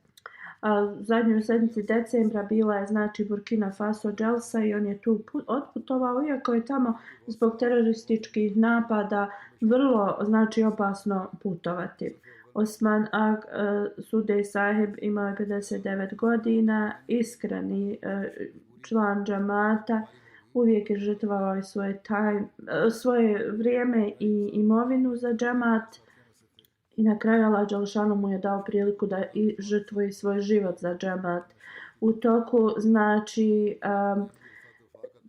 U zadnjoj sedmici decembra bila je znači Burkina Faso dželsa i on je tu otputovao, iako je tamo zbog terorističkih napada vrlo znači opasno putovati. Osman Sudej Sahib imao je 59 godina, iskreni član džamata, uvijek je žrtvovao svoje vrijeme i imovinu za džamat i na kraju Allah dželešanu mu je dao priliku da i žrtvuje svoj život za džamat. U toku znači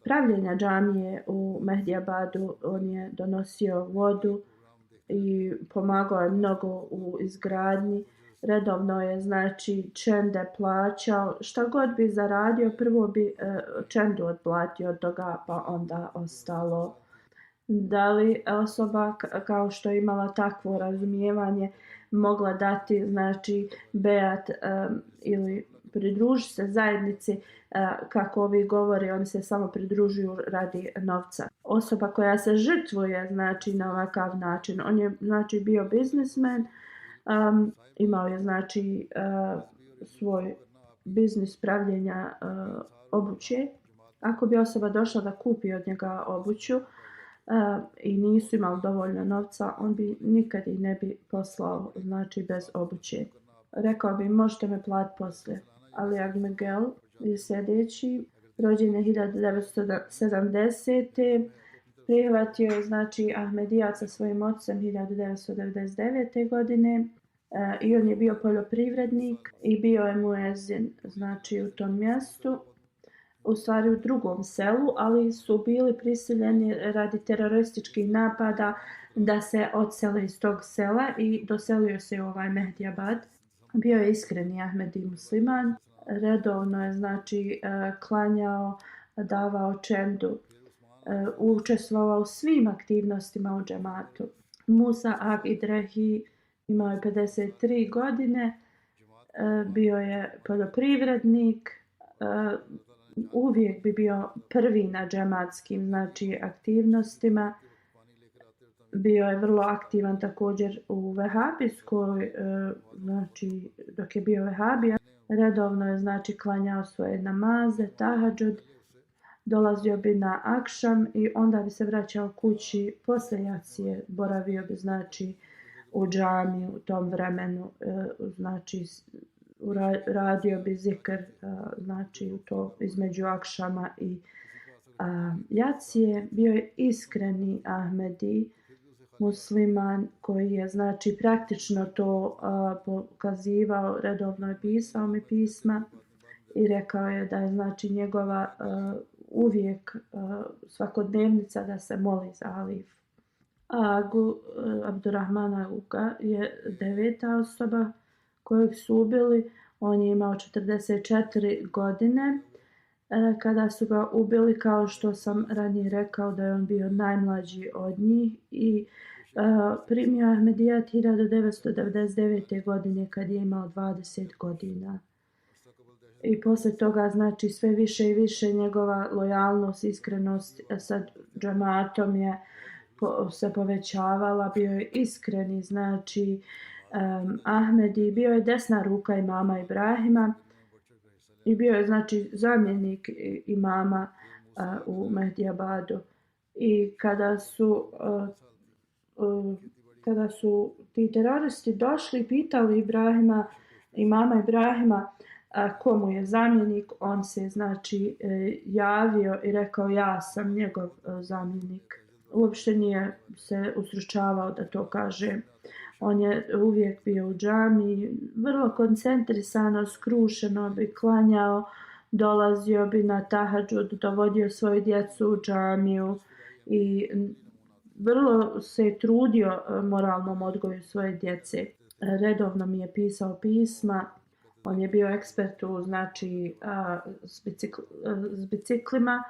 pravljenja džamije u Mehdiabadu on je donosio vodu i pomagao je mnogo u izgradnji. Redovno je znači čende plaćao, šta god bi zaradio, prvo bi čendu otplatio od toga, pa onda ostalo. Da li osoba kao što je imala takvo razumijevanje mogla dati znači bejat ili pridružiti se zajednici, kako ovi govori, oni se samo pridružuju radi novca. Osoba koja se žrtvuje znači na ovakav način, on je znači bio biznismen, imao je znači svoj biznis pravljenja obuće. Ako bi osoba došla da kupi od njega obuću i nisu imali dovoljno novca, on bi nikad i ne bi poslao znači bez obuće. Rekao bi možete me platiti poslije. Ali Agmegel je sljedeći, rođen je 1970. Prihvatio je znači Ahmedijat sa svojim ocem 1999. godine i on je bio poljoprivrednik i bio je muezin znači u tom mjestu, u stvari u drugom selu, ali su bili prisiljeni radi terorističkih napada da se odsele iz tog sela i doselio se u ovaj Mehdiabad. Bio je iskreni Ahmedi musliman, redovno je znači klanjao, davao čendu, učestvovao u svim aktivnostima u džematu. Musa Ag Idrehi imao je 53 godine, bio je poljoprivrednik, uvijek bi bio prvi na džematskim znači aktivnostima. Bio je vrlo aktivan također u vehabijskoj, znači dok je bio vehabija, redovno je znači klanjao svoje namaze, tahadžud, dolazio bi na akšam i onda bi se vraćao kući poslije jacije, boravio bi znači u džami u tom vremenu, znači radio bi zikr znači u to između akšama i jacije. Bio je iskreni Ahmedi musliman koji je znači praktično to pokazivao, redovno je pisao mi pisma i rekao je da je znači njegova uvijek svakodnevnica da se moli za halifu. Agu Abdurrahman Aguga je 9. osoba kojeg su ubili. On je imao 44 godine kada su ga ubili, kao što sam ranije rekao da je on bio najmlađi od njih i primio Ahmedijat 1999. godine kad je imao 20 godina. I poslije toga znači sve više i više njegova lojalnost, iskrenost sa džematom je se povećavala, bio je iskreni znači Ahmedi, bio je desna ruka imama Ibrahima i bio je znači zamjenik imama u Mehdiabadu. I kada su ti teroristi došli i pitali Ibrahima imama Ibrahima, ko mu je zamjenik, on se znači javio i rekao ja sam njegov zamjenik. Uopšte nije se usručavao da to kaže. On je uvijek bio u džami, vrlo koncentrisano, skrušeno bi klanjao, dolazio bi na tahadžud, dovodio svoju djecu u džamiju i vrlo se trudio moralnom odgoju svoje djece. Redovno mi je pisao pisma, on je bio ekspert u znači s biciklima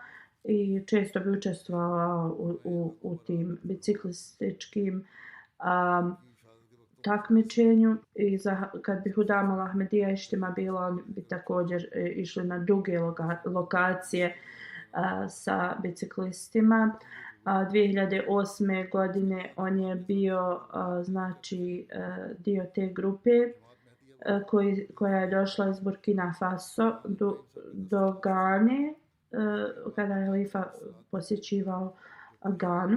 i često bi učestvovao u tim biciklističkim takmičenju i kad bi Hudama Ahmedija ištima bilo, on bi također išli na duge lokacije sa biciklistima. 2008. godine on je bio znači dio te grupe koja je došla iz Burkina Faso do Gane kada je halifa posjećivao Ganu.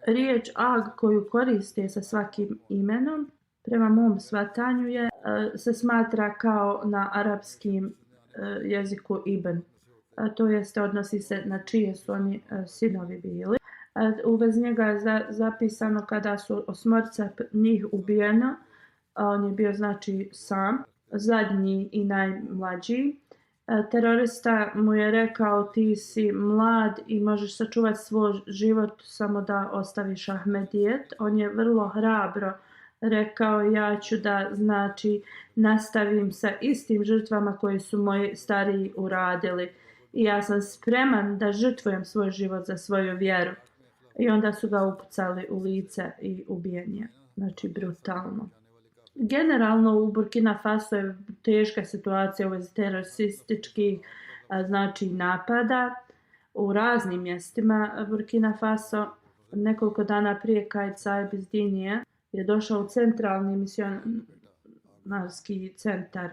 Riječ Ag koju koriste sa svakim imenom, prema mom shvatanju se smatra kao na arapskim jeziku Ibn. To jest odnosi se na čije su oni sinovi bili. U vezi njega je zapisano kada su 8 njih ubijeno, on je bio znači sam, zadnji i najmlađi. Terorista mu je rekao ti si mlad i možeš sačuvati svoj život samo da ostaviš Ahmedijet. On je vrlo hrabro rekao ja ću da znači nastavim sa istim žrtvama koji su moji stariji uradili i ja sam spreman da žrtvujem svoj život za svoju vjeru. I onda su ga upucali u lice i ubijen je, znači brutalno. Generalno u Burkina Faso je teška situacija u vezi terorističkih znači napada u raznim mjestima Burkina Faso. Nekoliko dana prije Kaid Saib iz Dinije je došao u centralni misionarski centar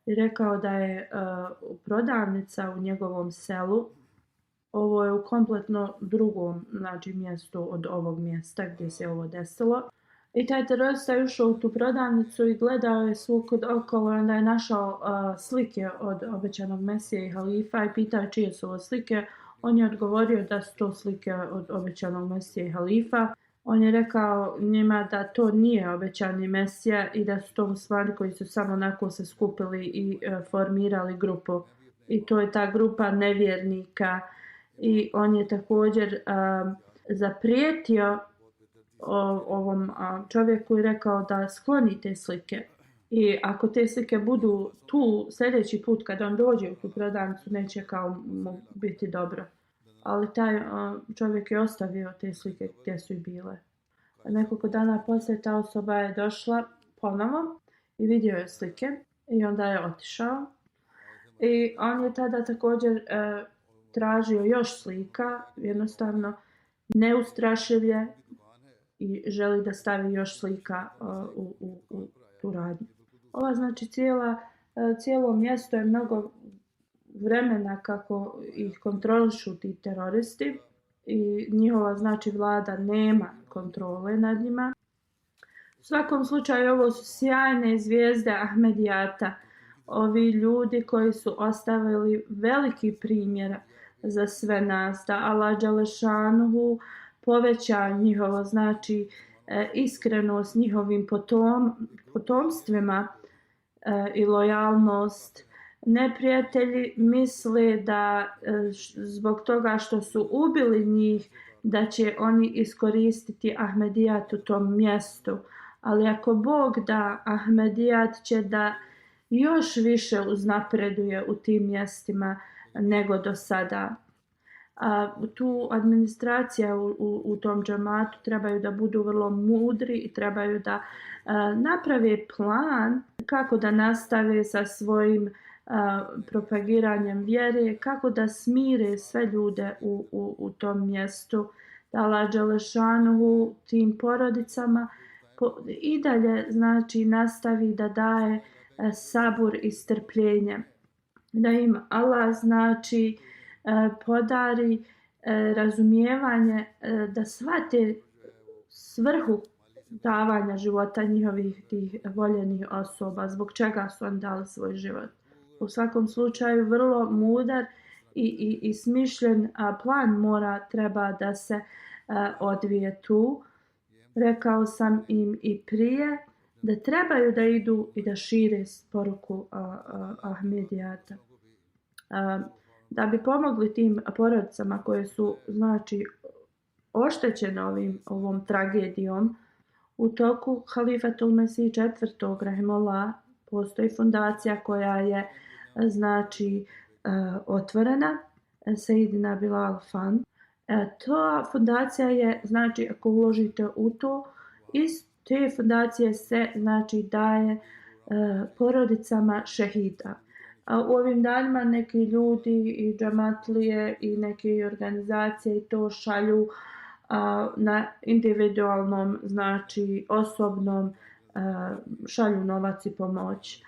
i rekao da je prodavnica u njegovom selu, ovo je u kompletno drugom znači mjestu od ovog mjesta gdje se ovo desilo. I taj terorista je ušao u tu prodavnicu i gledao je svugdje okolo i onda je našao slike od obećanog Mesije i halifa i pitao je čije su ovo slike. On je odgovorio da su to slike od obećanog Mesije i halifa. On je rekao njima da to nije obećani Mesija i da su to muslimani koji su samo onako se skupili i formirali grupu. I to je ta grupa nevjernika. I on je također zaprijetio ovom čovjeku i rekao da skloni te slike. I ako te slike budu tu sljedeći put kad on dođe u tu prodavnicu neće kao mu biti dobro. Ali taj čovjek je ostavio te slike gdje su i bile. Nekoliko dana poslije ta osoba je došla ponovo i vidio je slike i onda je otišao. I on je tada također tražio još slika, jednostavno neustrašiv je i želi da stavi još slika u tu radnju. Ova znači cijelo mjesto je mnogo vremena kako ih kontrolišu ti teroristi i njihova znači vlada nema kontrole nad njima. U svakom slučaju ovo su sjajne zvijezde Ahmedijata, ovi ljudi koji su ostavili veliki primjer za sve nas, da Allah dželešanuhu poveća njihovo znači iskrenost njihovim potomstvima i lojalnost. Neprijatelji misle da zbog toga što su ubili njih da će oni iskoristiti Ahmedijat u tom mjestu. Ali ako Bog da, Ahmedijat će da još više uznapreduje u tim mjestima nego do sada. Tu administracija u tom džamatu trebaju da budu vrlo mudri i trebaju da naprave plan kako da nastave sa svojim propagiranjem vjere, kako da smire sve ljude u tom mjestu, da Allah dželešanuhu tim porodicama i dalje znači nastavi da daje sabur i strpljenje, da im Allah znači podari razumijevanje da shvate svrhu davanja života njihovih tih voljenih osoba, zbog čega su oni dali svoj život. U svakom slučaju vrlo mudar i smišljen plan treba da se odvije tu. Rekao sam im i prije da trebaju da idu i da šire poruku Ahmedijata. Da bi pomogli tim porodicama koje su znači oštećene ovom tragedijom, u toku Halifatul Mesih IV. Rahimullah postoji fondacija koja je znači otvorena, Sejdina Bilal Fund. Ta fondacija je, znači ako uložite u to, iz te fondacije se znači daje porodicama šehida. U ovim danima neki ljudi i džamatlije i neke organizacije to šalju na individualnom, znači osobnom, šalju novac i pomoć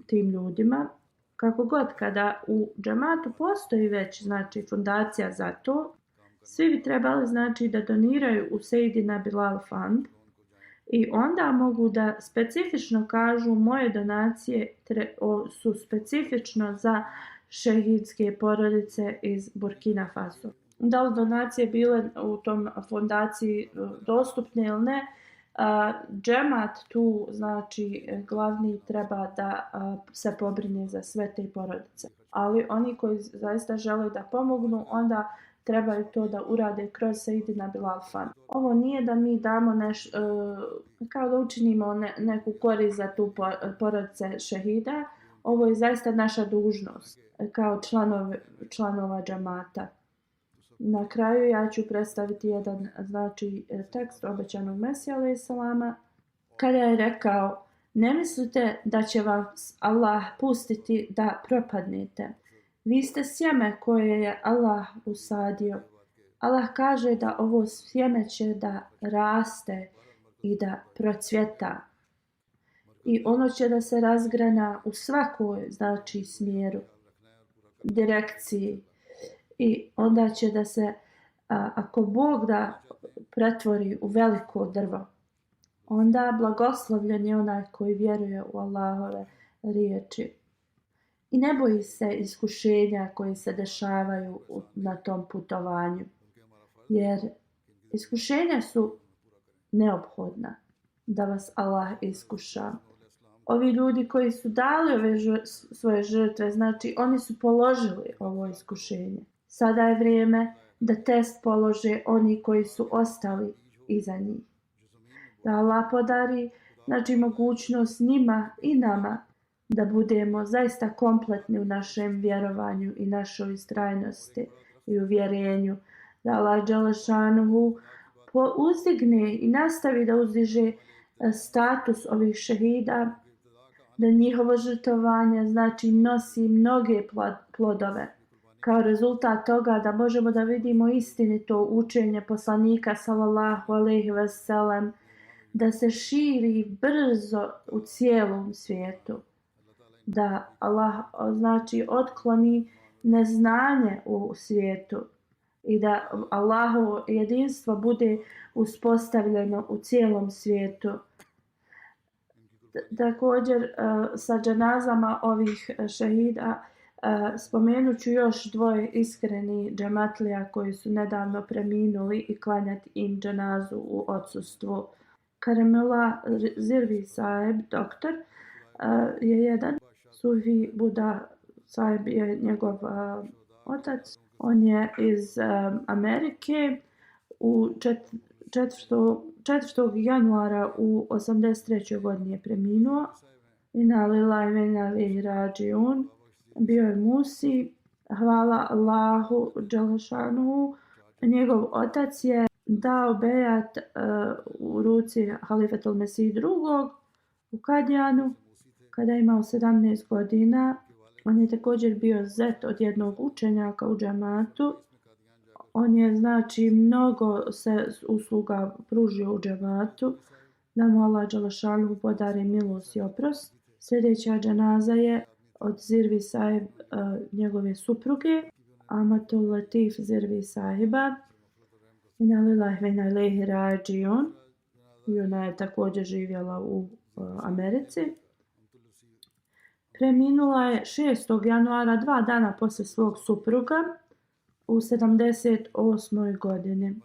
tim ljudima. Kako god, kada u džamatu postoji već znači fondacija za to, svi bi trebali znači da doniraju u Sejdina Bilal Fund i onda mogu da specifično kažu moje donacije su specifično za šehidske porodice iz Burkina Faso. Da li donacije bile u tom fondaciji dostupne ili ne, džemat tu znači glavni treba da se pobrine za sve te porodice. Ali oni koji zaista žele da pomognu, onda trebaju to da urade kroz Sejdina Bilal Fund. Ovo nije da mi damo kao da učinimo neku korist za tu porodice šehida. Ovo je zaista naša dužnost kao članova džamata. Na kraju ja ću predstaviti jedan znači tekst obećanog Mesija alejhi selama kada je rekao: ne mislite da će vas Allah pustiti da propadnete. Vi ste sjeme koje je Allah usadio. Allah kaže da ovo sjeme će da raste i da procvjeta. I ono će da se razgrana u svakoj znači smjeru, direkciji. I onda će da se, ako Bog da, pretvori u veliko drvo. Onda blagoslovljen je onaj koji vjeruje u Allahove riječi. I ne boji se iskušenja koji se dešavaju na tom putovanju. Jer iskušenja su neophodna da vas Allah iskuša. Ovi ljudi koji su dali svoje žrtve, znači oni su položili ovo iskušenje. Sada je vrijeme da test polože oni koji su ostali iza njih. Da Allah podari znači mogućnost njima i nama da budemo zaista kompletni u našem vjerovanju i našoj istrajnosti i uvjerenju. Da Allah dželešanuhu uzdigne i nastavi da uzdiže status ovih šehida, da njihovo žrtvovanje znači nosi mnoge plodove. Kao rezultat toga da možemo da vidimo istinito učenje poslanika sallallahu alejhi ve sellem, da se širi brzo u cijelom svijetu. Da Allah znači otkloni neznanje u svijetu i da Allahovo jedinstvo bude uspostavljeno u cijelom svijetu. Također sa dženazama ovih šehida spomenut ću još dvoje iskreni džematlija koji su nedavno preminuli i klanjati im dženazu u odsustvu. Karimullah Zirvi Saheb, doktor, je jedan. Sufi Buda Saheb je njegov otac. On je iz Amerike u 4. januara u 83. godini je preminuo. Inna lillahi wa inna ilaihi rađiun. Bio je Musi. Hvala Allahu dželešanuhu. Njegov otac je dao bejat u ruci Halifatul Mesih II. U Kadijanu kada je imao 17 godina. On je također bio zet od jednog učenjaka u džamatu. On je znači mnogo se usluga pružio u džamatu. Da mu Allah dželešanuhu podari milost i oprost. Sljedeća dženaza je od Zirvi Sahib, njegove supruge, Amatul Latif Zirvi Sahiba. Inna lillahi wa inna ilaihi rađiun. i ona je također živjela u Americi. Preminula je 6. januara, 2 dana poslije svog supruga, u 78. godini.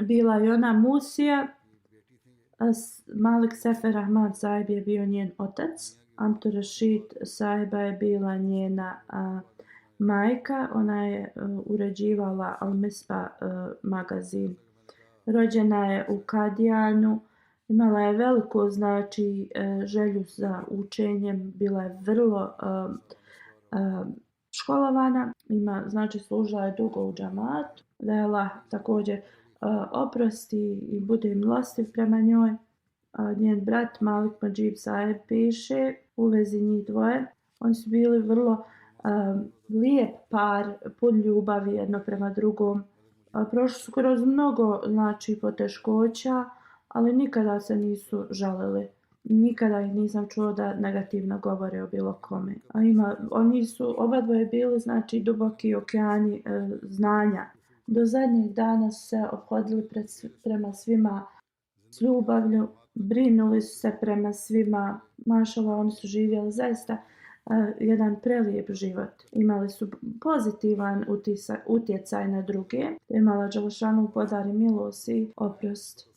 Bila je ona Musija, Malik Sefer Ahmad Sahib je bio njen otac, Amtu Rashid Sahiba je bila njena majka, ona je uređivala Al-Misbah magazin. Rođena je u Kadijanu, imala je veliku želju za učenjem, bila je vrlo školovana, služila je dugo u džamatu, da je Allah također oprosti i bude milostiv prema njoj. Njen brat Malik Majib Sahib piše u vezi njih dvoje. Oni su bili vrlo lijep par, pun ljubavi jedno prema drugom. Prošli su kroz mnogo poteškoća, ali nikada se nisu žalili. Nikada ih nisam čuo da negativno govore o bilo kome. Oni su obadvoje bili duboki okeani znanja. Do zadnjih dana su se ophodili prema svima s ljubavlju, brinuli su se prema svima. Mašallah, oni su živjeli zaista jedan prelijep život. Imali su pozitivan utjecaj na druge. Imala Đelešanu podari milost i oprost.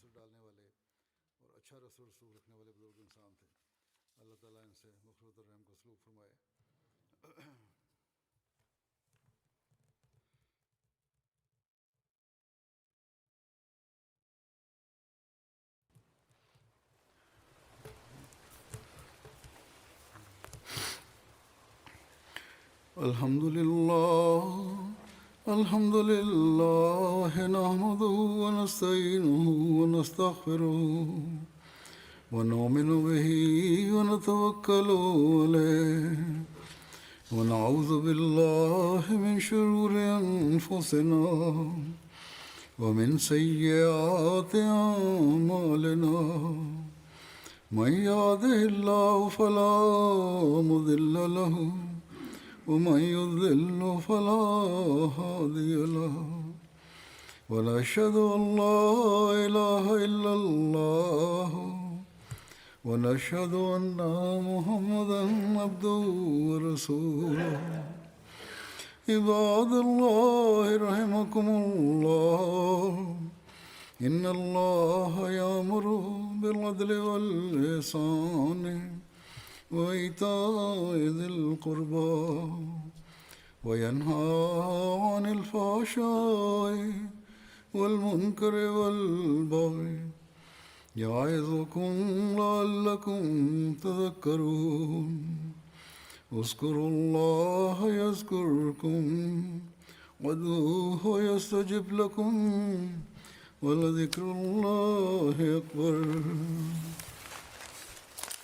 الحمد لله نحمده ونستعينه ونستغفره ونؤمن به ونتوكل عليه ونعوذ بالله من شرور أنفسنا ومن سيئات أعمالنا من يهده الله فلا مضل له ومن يضلل فلا هادي له ونشهد أن لا إله إلا الله ونشهد أن محمدا عبده ورسوله عباد الله رحمكم الله إن الله يأمر بالعدل والإحسان وإيتاء ذي القربى وينهى عن الفحشاء والمنكر والبغي يعظكم لعلكم تذكرون اذكروا الله يذكركم وادعوه يستجب لكم ولذكر الله أكبر